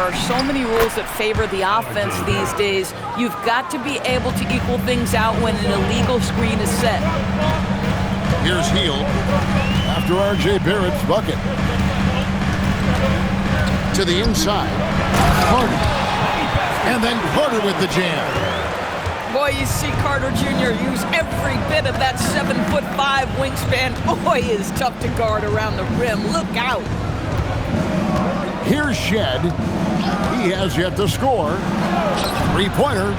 are so many rules that favor the offense these days. You've got to be able to equal things out when an illegal screen is set. Here's Hield after R.J. Barrett's bucket. To the inside. Carter. And then Carter with the jam. Boy, you see Carter Jr. use every bit of that 7'5" wingspan. Boy, is tough to guard around the rim. Look out. Here's Shed. He has yet to score. Three-pointer.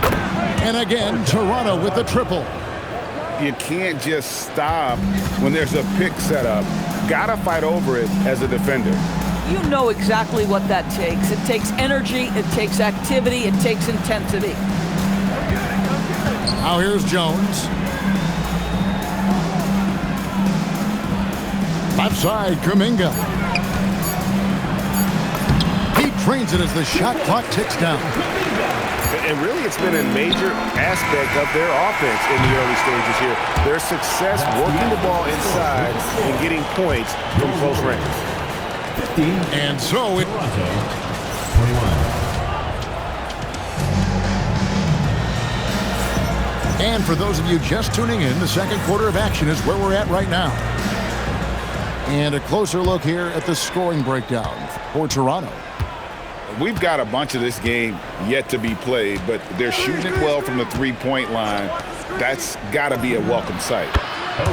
And again, Toronto with the triple. You can't just stop when there's a pick set up. Gotta fight over it as a defender. You know exactly what that takes. It takes energy, it takes activity, it takes intensity. Now here's Jones. Left side, Kuminga. He trains it as the shot clock ticks down. And really, it's been a major aspect of their offense in the early stages here. Their success working the ball inside and getting points from close range. And so it... 21. And for those of you just tuning in, the second quarter of action is where we're at right now. And a closer look here at the scoring breakdown for Toronto. We've got a bunch of this game yet to be played, but they're shooting it well from the three-point line. That's got to be a welcome sight.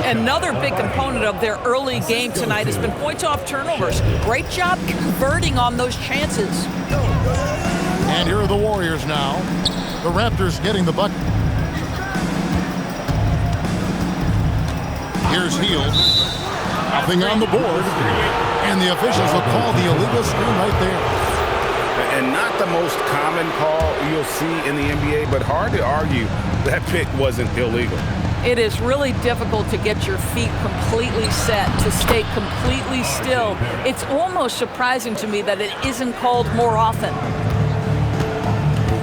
Another big component of their early game tonight has been points off turnovers. Great job converting on those chances. And here are the Warriors now. The Raptors getting the bucket. Here's Hield. Nothing on the board. And the officials will call the illegal screen right there. And not the most common call you'll see in the NBA, but hard to argue that pick wasn't illegal. It is really difficult to get your feet completely set, to stay completely still. It's almost surprising to me that it isn't called more often.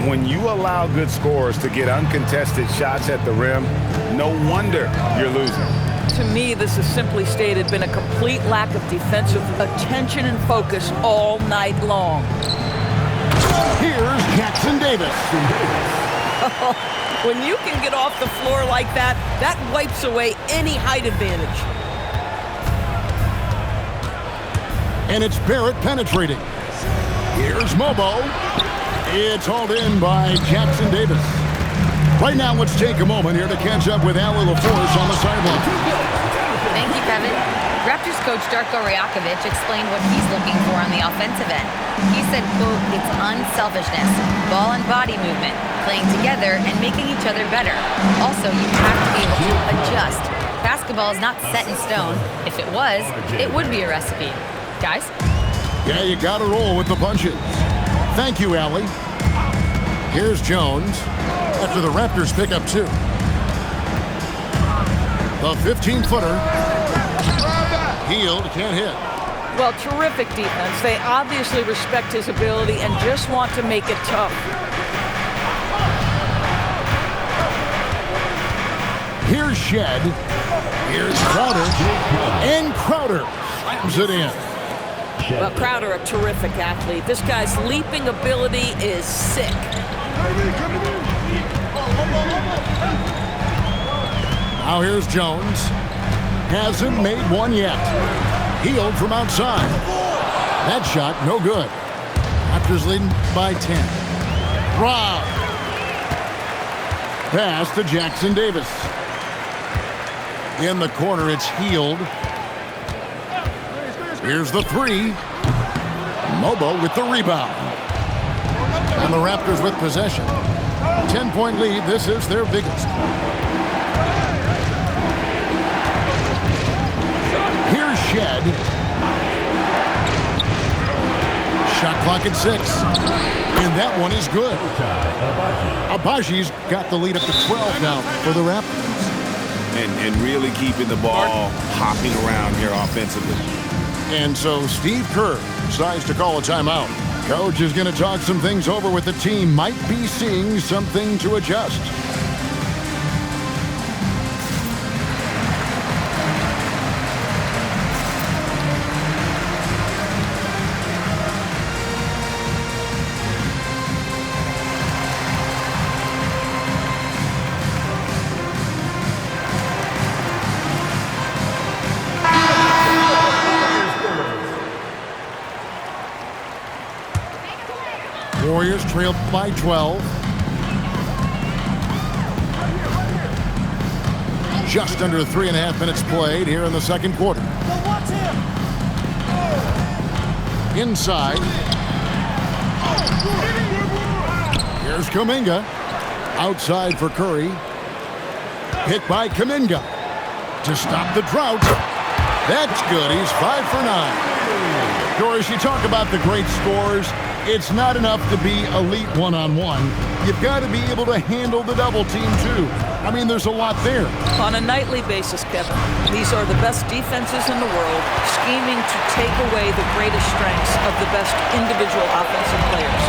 When you allow good scorers to get uncontested shots at the rim, no wonder you're losing. To me, this has simply stated been a complete lack of defensive attention and focus all night long. Here's Jackson Davis. When you can get off the floor like that, that wipes away any height advantage. And it's Barrett penetrating. Here's Mobo. It's hauled in by Jackson Davis. Right now, let's take a moment here to catch up with Allie LaForce on the sideline. Thank you, Kevin. Raptors coach Darko Rajakovic explained what he's looking for on the offensive end. He said, quote, it's unselfishness, ball and body movement, playing together and making each other better. Also, you have to be able to adjust. Basketball is not set in stone. If it was, it would be a recipe. Guys? Yeah, you got to roll with the punches. Thank you, Allie. Here's Jones after the Raptors pick up two. The 15-footer. Hield can't hit. Well, terrific defense. They obviously respect his ability and just want to make it tough. Here's Shed. Here's Crowder. And Crowder slams it in. Well, Crowder, a terrific athlete. This guy's leaping ability is sick. Now here's Jones. Hasn't made one yet. Hield from outside. That shot, no good. Raptors leading by 10. Rob. Pass to Jackson Davis. In the corner, it's Hield. Here's the three. Mobo with the rebound. And the Raptors with possession. 10-point lead. This is their biggest. Here's Shed. Shot clock at 6. And that one is good. Abaji's got the lead up to 12 now for the Raptors. And really keeping the ball hopping around here offensively. And so Steve Kerr decides to call a timeout. Coach is going to talk some things over with the team. Might be seeing something to adjust. Warriors trail by 12. Just under 3.5 minutes played here in the second quarter. Inside. Here's Kuminga. Outside for Curry. Hit by Kuminga. To stop the drought. That's good. He's 5 for 9. Doris, you talk about the great scores. It's not enough to be elite one-on-one. You've got to be able to handle the double team, too. I mean, there's a lot there. On a nightly basis, Kevin, these are the best defenses in the world, scheming to take away the greatest strengths of the best individual offensive players.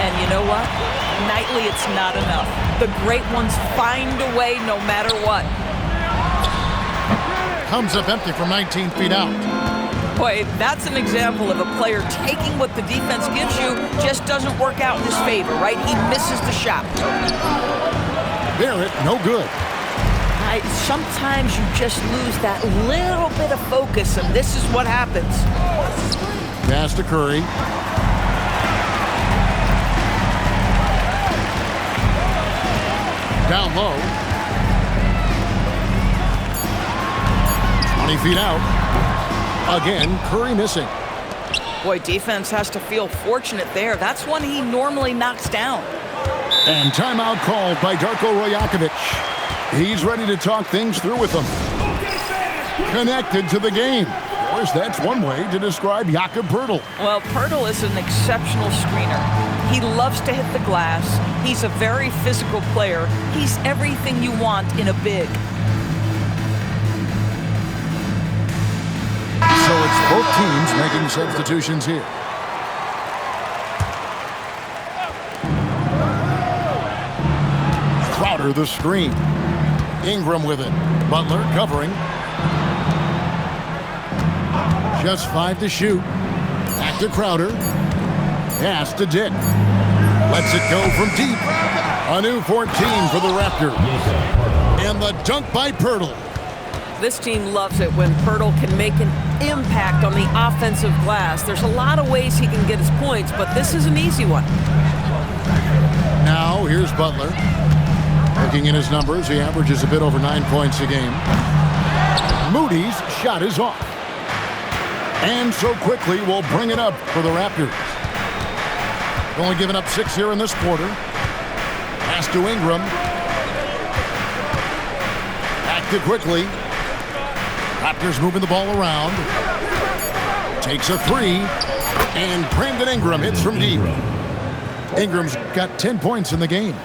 And you know what? Nightly, it's not enough. The great ones find a way no matter what. Comes up empty from 19 feet out. Boy, that's an example of a player taking what the defense gives you, just doesn't work out in his favor, right? He misses the shot. Barrett, no good. Sometimes you just lose that little bit of focus, and this is what happens. Pass to Curry. Down low. 20 feet out. Again, Curry missing. Boy, defense has to feel fortunate there. That's one he normally knocks down. And timeout called by Darko Rajakovic. He's ready to talk things through with them. Connected to the game. Of course, that's one way to describe Jakob Poeltl. Well, Poeltl is an exceptional screener. He loves to hit the glass. He's a very physical player. He's everything you want in a big. So it's both teams making substitutions here. Crowder the screen. Ingram with it. Butler covering. Just 5 to shoot. Back to Crowder. Pass to Dick. Lets it go from deep. A new 14 for the Raptors. And the dunk by Poeltl. This team loves it when Poeltl can make an impact on the offensive glass. There's a lot of ways he can get his points, but this is an easy one. Now, here's Butler. Looking at his numbers, he averages a bit over 9 points a game. Moody's shot is off. And so quickly, we'll bring it up for the Raptors. Only giving up 6 here in this quarter. Pass to Ingram. Back to quickly. Raptors moving the ball around. Takes a 3. And Brandon Ingram hits from deep. Ingram's got 10 points in the game.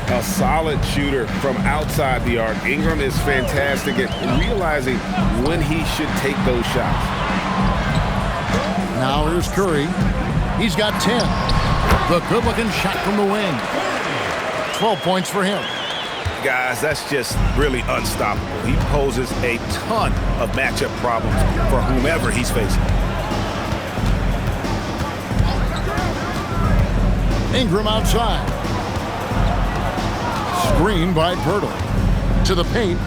A solid shooter from outside the arc. Ingram is fantastic at realizing when he should take those shots. Now here's Curry. He's got 10. The good-looking shot from the wing. 12 points for him. Guys, that's just really unstoppable. He poses a ton of matchup problems for whomever he's facing. Ingram outside. Screen by Poeltl. To the paint.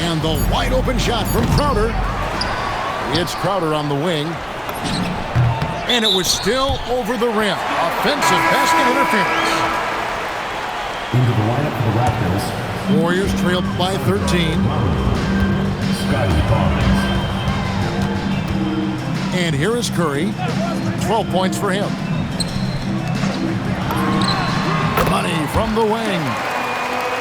And the wide-open shot from Crowder. It's Crowder on the wing. And it was still over the rim. Offensive basket interference. Into the lineup for the Raptors. Warriors trailed by 13. Scotty Barnes. And here is Curry. 12 points for him. Money from the wing.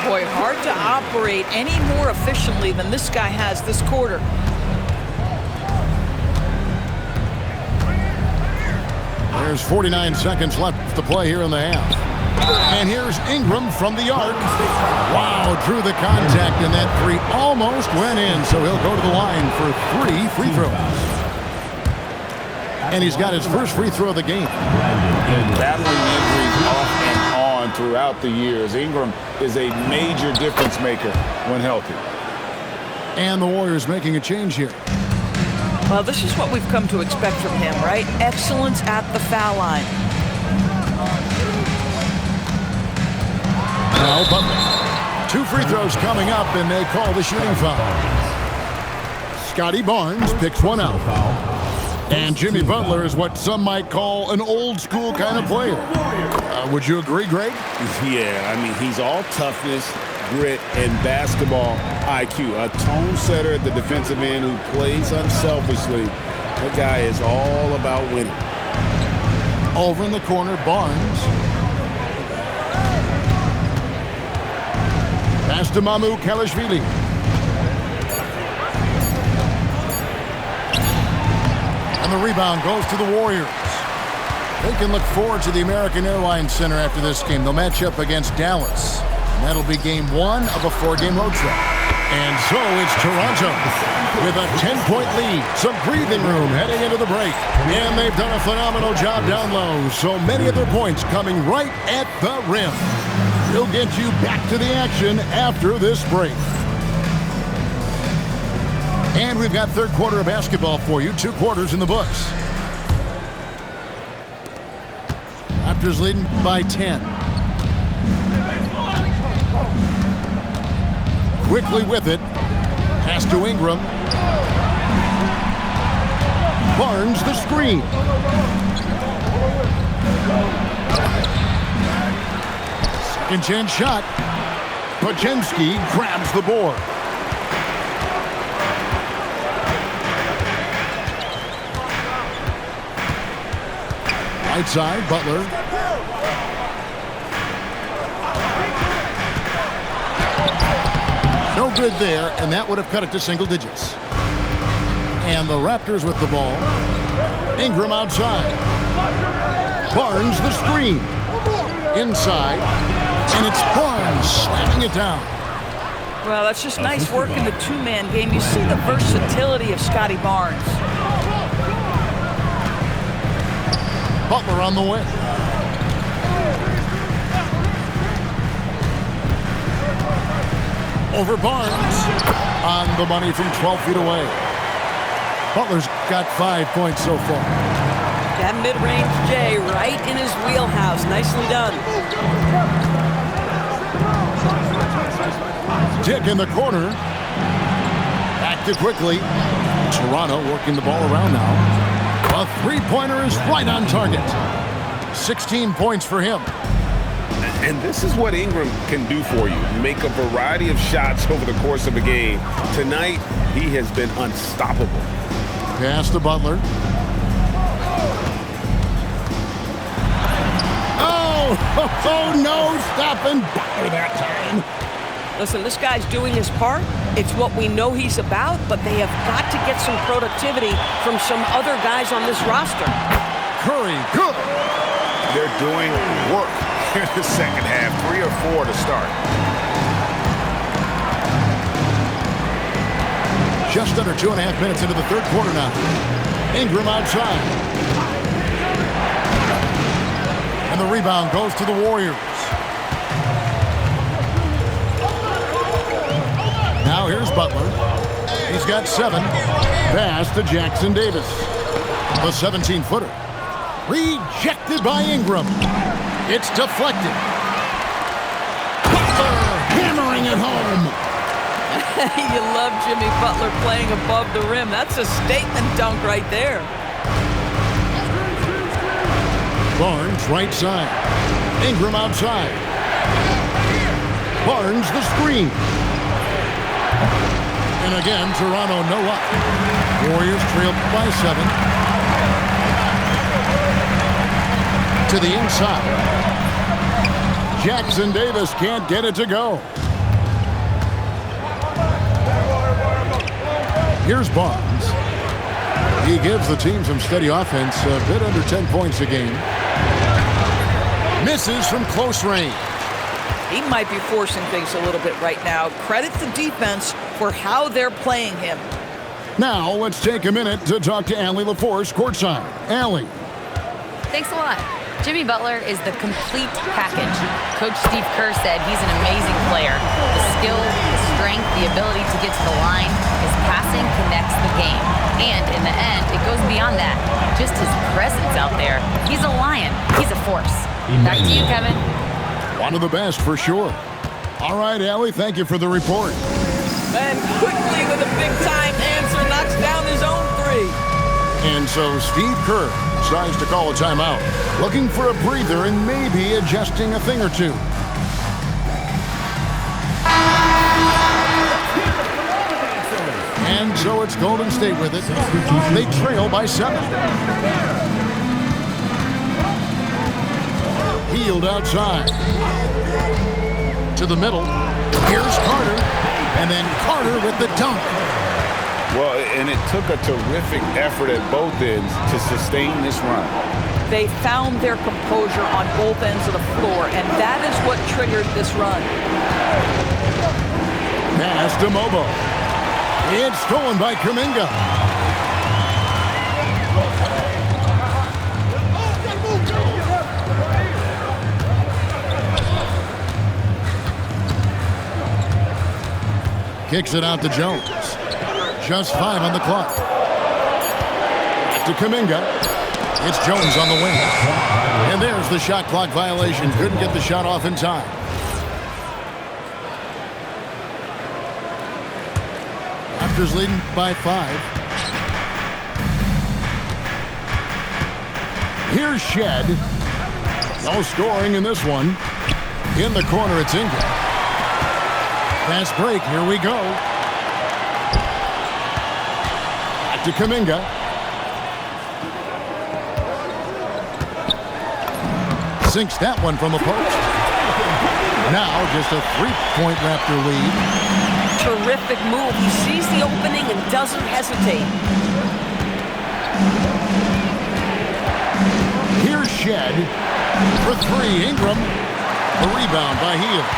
Boy, hard to operate any more efficiently than this guy has this quarter. There's 49 seconds left to play here in the half. And here's Ingram from the arc. Wow, drew the contact, and that 3 almost went in, so he'll go to the line for 3 free throws. And he's got his first free throw of the game. Battling injuries off and on throughout the years, Ingram is a major difference maker when healthy. And the Warriors making a change here. Well, this is what we've come to expect from him, right? Excellence at the foul line. Now Butler. 2 free throws coming up, and they call the shooting foul. Scotty Barnes picks one out. And Jimmy Butler is what some might call an old school kind of player. Would you agree, Greg? Yeah, I mean, he's all toughness, grit, and basketball IQ. A tone setter at the defensive end who plays unselfishly. That guy is all about winning. Over in the corner, Barnes. Pass to Mamu Kalashvili. And the rebound goes to the Warriors. They can look forward to the American Airlines Center after this game. They'll match up against Dallas. And that'll be game 1 of a 4-game road trip. And so it's Toronto with a 10-point lead. Some breathing room heading into the break. And they've done a phenomenal job down low. So many of their points coming right at the rim. We'll get you back to the action after this break. And we've got third quarter of basketball for you. 2 quarters in the books. Raptors leading by 10. Quickly with it. Pass to Ingram. Barnes the screen. Second chance shot. Pachinski grabs the board. Right side, Butler. No good there, and that would have cut it to single digits. And the Raptors with the ball. Ingram outside. Barnes the screen. Inside. And it's Barnes slamming it down. Well, that's just nice work in the two-man game. You see the versatility of Scotty Barnes. Butler on the way. Over Barnes. On the money from 12 feet away. Butler's got 5 points so far. That mid-range J right in his wheelhouse. Nicely done. Dick in the corner. Back to quickly. Toronto working the ball around now. A three-pointer is right on target. 16 points for him. And this is what Ingram can do for you. Make a variety of shots over the course of a game. Tonight, he has been unstoppable. Pass to Butler. Oh, no stopping Butler that time. Listen, this guy's doing his part. It's what we know he's about, but they have got to get some productivity from some other guys on this roster. Curry, good. They're doing work in the second half. 3 or 4 to start. Just under 2.5 minutes into the third quarter now. Ingram outside. And the rebound goes to the Warriors. Now here's Butler. He's got 7. Pass to Jackson Davis. The 17-footer. Rejected by Ingram. It's deflected. Butler hammering it home. You love Jimmy Butler playing above the rim. That's a statement dunk right there. Barnes right side. Ingram outside. Barnes the screen. And again, Toronto no luck. Warriors trail by 7. To the inside. Jackson Davis can't get it to go. Here's Barnes. He gives the team some steady offense, a bit under 10 points a game. Misses from close range. He might be forcing things a little bit right now. Credit the defense for how they're playing him. Now, let's take a minute to talk to Allie LaForce courtside. Allie. Thanks a lot. Jimmy Butler is the complete package. Coach Steve Kerr said he's an amazing player. The skill, the strength, the ability to get to the line, his passing connects the game. And in the end, it goes beyond that. Just his presence out there. He's a lion. He's a force. Back to you, Kevin. One of the best for sure. All right, Allie, thank you for the report. And quickly with a big-time answer, knocks down his own 3. And so Steve Kerr decides to call a timeout, looking for a breather and maybe adjusting a thing or two. And so it's Golden State with it. They trail by 7. Hield outside. To the middle. Here's Carter. And then Carter with the dunk. Well, and it took a terrific effort at both ends to sustain this run. They found their composure on both ends of the floor, and that is what triggered this run. Pass to Mobo. It's stolen by Kuminga. Kicks it out to Jones. Just 5 on the clock. To Kuminga. It's Jones on the wing. And there's the shot clock violation. Couldn't get the shot off in time. Raptors leading by 5. Here's Shed. No scoring in this one. In the corner, it's Ingram. Fast break. Here we go. Back to Kuminga. Sinks that one from the post. Now just a 3-point Raptor lead. Terrific move. He sees the opening and doesn't hesitate. Here's Shed for 3. Ingram. A rebound by Hield.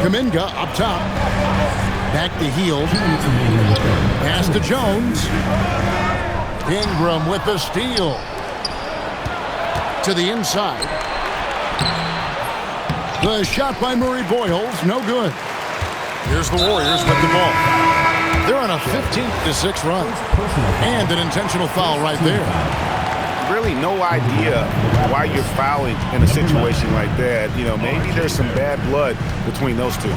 Kuminga up top. Back to Hield. Pass to Jones. Ingram with the steal. To the inside. The shot by Murray Boyles, no good. Here's the Warriors with the ball. They're on a 15-6 run. And an intentional foul right there. Really no idea why you're fouling in a situation like that. You know, maybe there's some bad blood between those two.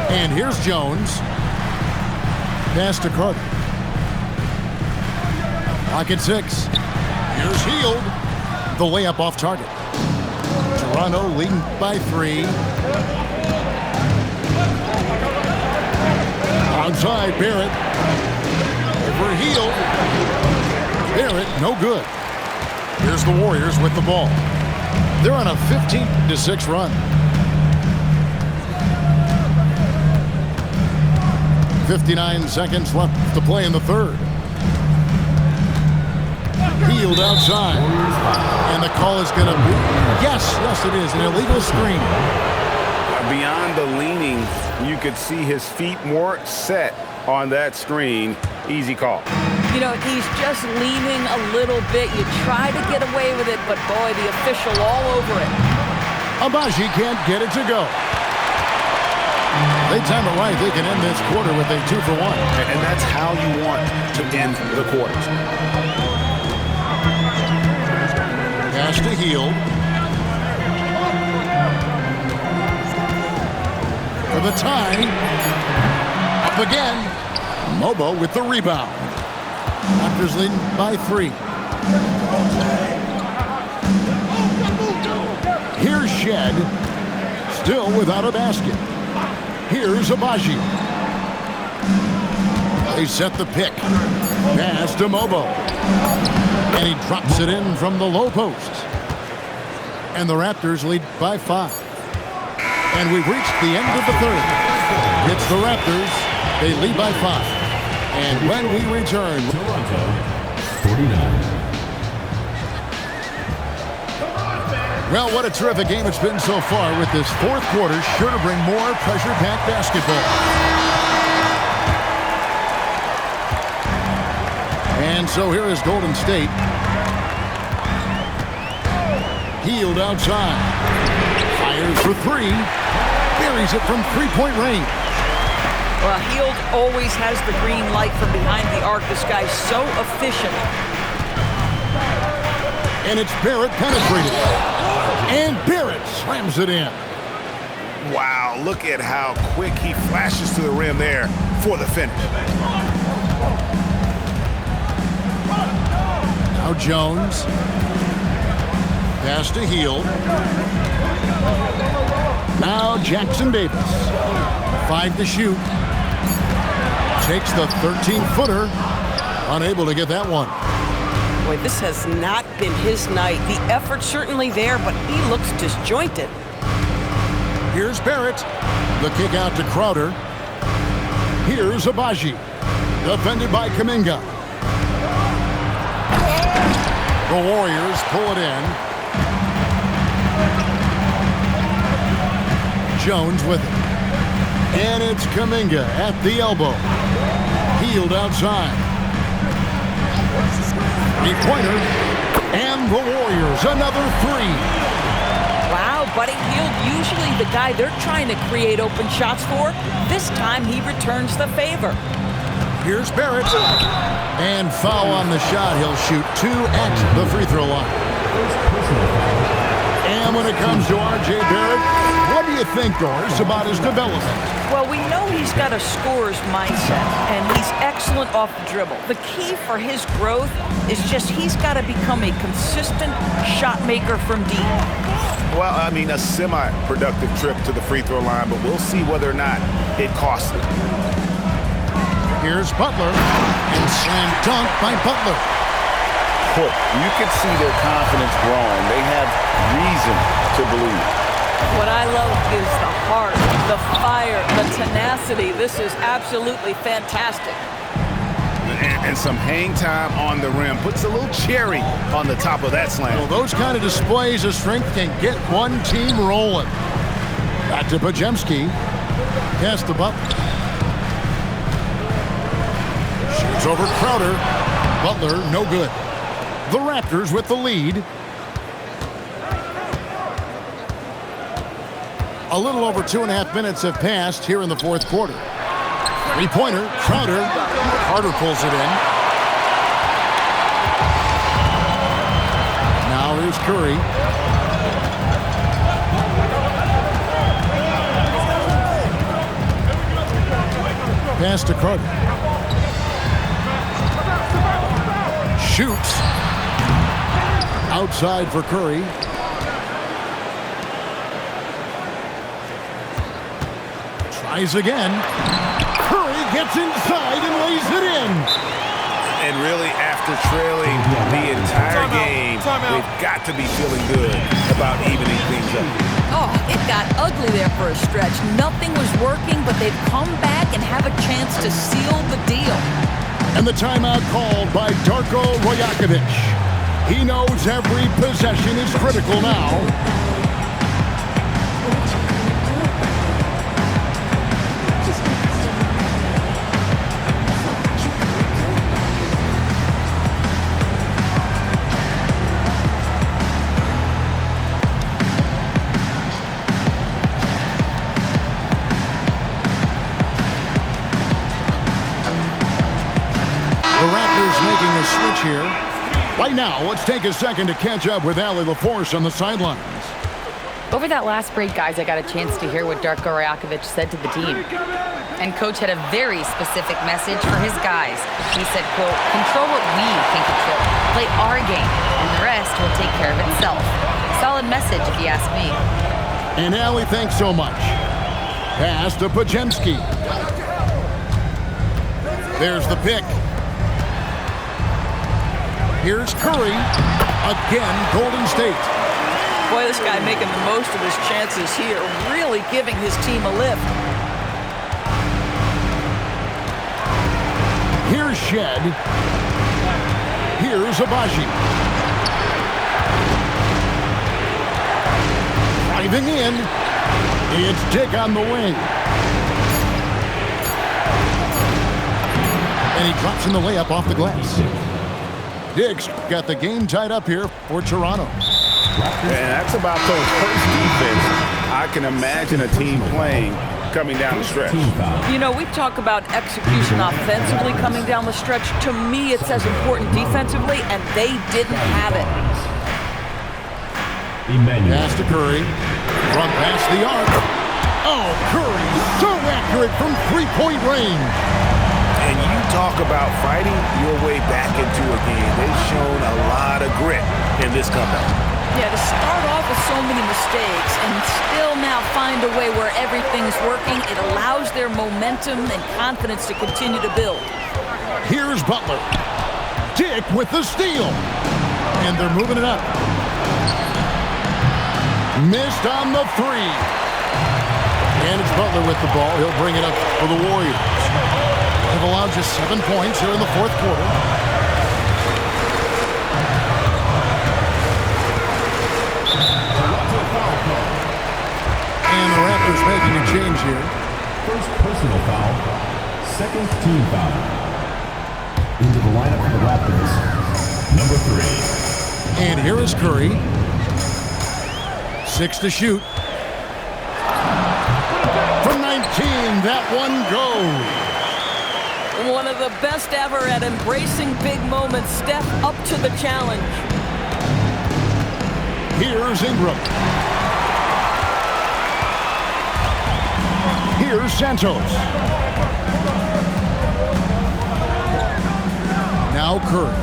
And here's Jones. Pass to Carter. Clock at 6. Here's Hield. The layup off target. Toronto leading by 3. Outside, Barrett. Over Hield. Barrett, no good. Here's the Warriors with the ball. They're on a 15-6 run. 59 seconds left to play in the third. Hield outside. And the call is going to be, yes, it is, an illegal screen. Beyond the leaning, you could see his feet more set on that screen. Easy call. You know, he's just leaning a little bit. You try to get away with it, but boy, the official all over it. Abaji can't get it to go. They time it right. They can end this quarter with a 2-for-1. And that's how you want to end the quarters. Pass to Hield. For the tie. Up again. Mobo with the rebound. Raptors leading by 3. Here's Shed. Still without a basket. Here's Abaji. They set the pick. Pass to Mobo. And he drops it in from the low post. And the Raptors lead by 5. And we've reached the end of the third. It's the Raptors. They lead by 5. And when we return... Toronto, 49. Well, what a terrific game it's been so far with this fourth quarter. Sure to bring more pressure-packed basketball. And so here is Golden State. Hield outside. Fires for 3. Buries it from 3-point range. Well, Hield always has the green light from behind the arc. This guy's so efficient. And it's Barrett penetrated. And Barrett slams it in. Wow, look at how quick he flashes to the rim there for the finish. Now Jones. Pass to Hield. Now Jackson Davis. 5 to shoot. Takes the 13-footer. Unable to get that one. Boy, this has not been his night. The effort's certainly there, but he looks disjointed. Here's Barrett. The kick out to Crowder. Here's Abaji. Defended by Kuminga. The Warriors pull it in. Jones with it. And it's Kuminga at the elbow. Hield outside. Three-pointer. And the Warriors another 3. Wow, Buddy Hield, usually the guy they're trying to create open shots for. This time he returns the favor. Here's Barrett. And foul on the shot. He'll shoot 2 at the free throw line. And when it comes to R.J. Barrett, what do you think, Doris, about his development? Well, we know he's got a scorer's mindset, and he's excellent off the dribble. The key for his growth is just he's got to become a consistent shot maker from deep. Well, I mean, a semi-productive trip to the free throw line, but we'll see whether or not it costs him. Here's Butler, and slam dunk by Butler. You can see their confidence growing. They have reason to believe. What I love is the heart, the fire, the tenacity. This is absolutely fantastic. And some hang time on the rim. Puts a little cherry on the top of that slam. Well, those kind of displays of strength can get one team rolling. Back to Podziemski. Pass to Butler. Shoots over Crowder. Butler, no good. The Raptors with the lead. A little over 2.5 minutes have passed here in the fourth quarter. Three-pointer, Crowder. Carter pulls it in. Now here's Curry. Pass to Crowder. Shoots. Outside for Curry. Tries again. Curry gets inside and lays it in. And really, after trailing the entire game, they've got to be feeling good about evening things up. Oh, it got ugly there for a stretch. Nothing was working, but they've come back and have a chance to seal the deal. And the timeout called by Darko Rajakovic. He knows every possession is critical now. Switch here. Right now, let's take a second to catch up with Allie LaForce on the sidelines. Over that last break, guys, I got a chance to hear what Darko Rajakovic said to the team. And Coach had a very specific message for his guys. He said, quote, control what we can control. Play our game, and the rest will take care of itself. Solid message, if you ask me. And Allie, thanks so much. Pass to Podziemski. There's the pick. Here's Curry. Again, Golden State. Boy, this guy making the most of his chances here, really giving his team a lift. Here's Shed. Here's Abaji. Driving in. It's Dick on the wing. And he drops in the layup off the glass. Dick's got the game tied up here for Toronto. And that's about those first defense I can imagine a team playing coming down the stretch. You know, we talk about execution offensively coming down the stretch. To me, it's as important defensively, and they didn't have it. Emmanuel. Pass to Curry. Run past the arc. Oh, Curry, so accurate from three-point range. And you talk about fighting your way back into a game. They've shown a lot of grit in this comeback. Yeah, to start off with so many mistakes and still now find a way where everything's working, it allows their momentum and confidence to continue to build. Here's Butler. Dick with the steal. And they're moving it up. Missed on the three. And it's Butler with the ball. He'll bring it up for the Warriors. They've allowed just 7 points here in the fourth quarter. And the Raptors making a change here. First personal foul. Second team foul. Into the lineup for the Raptors, number 3. And here is Curry. 6 to shoot. From 19, that one goes. One of the best ever at embracing big moments. Steph up to the challenge. Here's Ingram. Here's Santos. Now Curry.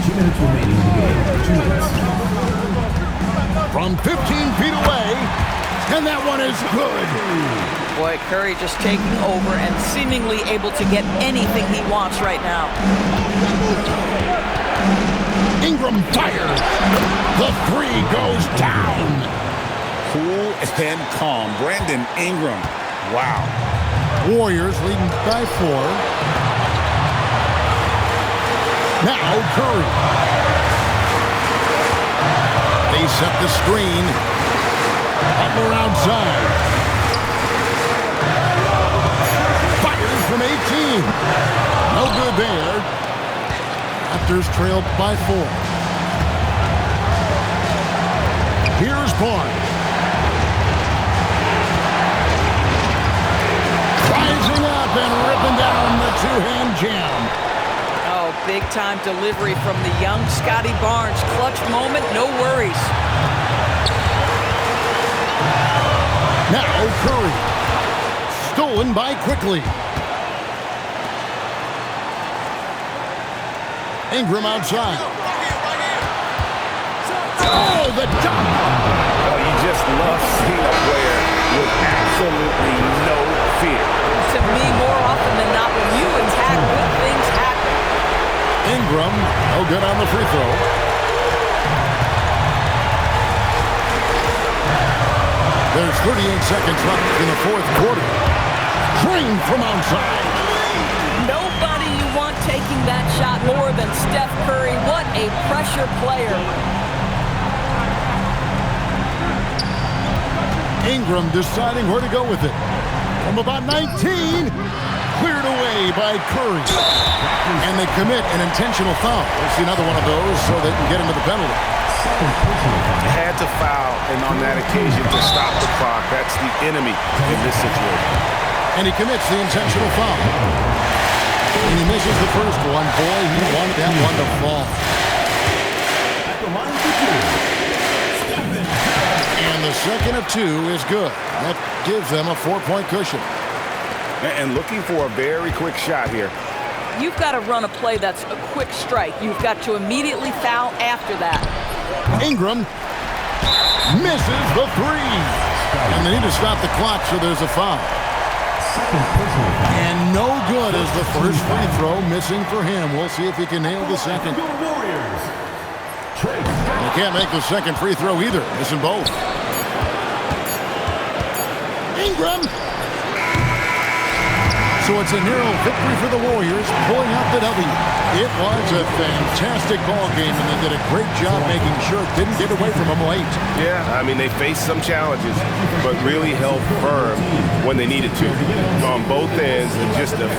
2 minutes remaining in the game. 2 minutes. From 15 feet away. And that one is good. Boy, Curry just taking over and seemingly able to get anything he wants right now. Ingram fires. The three goes down. Cool and calm. Brandon Ingram. Wow. Warriors leading by 4. Now Curry. They set the screen. Butler outside. Fires from 18. No good there. Raptors trailed by 4. Here's Barnes. Rising up and ripping down the two-hand jam. Oh, big-time delivery from the young Scotty Barnes. Clutch moment, no worries. Now Curry. Stolen by Quickly. Ingram outside. Oh, the dunk! Oh, you just love seeing a player with absolutely no fear. To me, more often than not, when you attack, good things happen. Ingram, no good on the free throw. There's 38 seconds left in the fourth quarter. Drained from outside. Nobody you want taking that shot more than Steph Curry. What a pressure player. Ingram deciding where to go with it. From about 19, cleared away by Curry. And they commit an intentional foul. We'll see another one of those so they can get into the penalty. Had to foul, and on that occasion to stop the clock. That's the enemy in this situation. And he commits the intentional foul. And he misses the first one. Boy, he wanted that one to fall. And the second of 2 is good. That gives them a 4-point cushion. And looking for a very quick shot here. You've got to run a play that's a quick strike. You've got to immediately foul after that. Ingram misses the 3. And they need to stop the clock, so there's a foul. And no good is the first free throw, missing for him. We'll see if he can nail the second. He can't make the second free throw either, missing both. Ingram. So it's a narrow victory for the Warriors, pulling out the W. It was a fantastic ball game, and they did a great job making sure it didn't get away from them late. Yeah, I mean, they faced some challenges, but really held firm when they needed to on both ends, and just a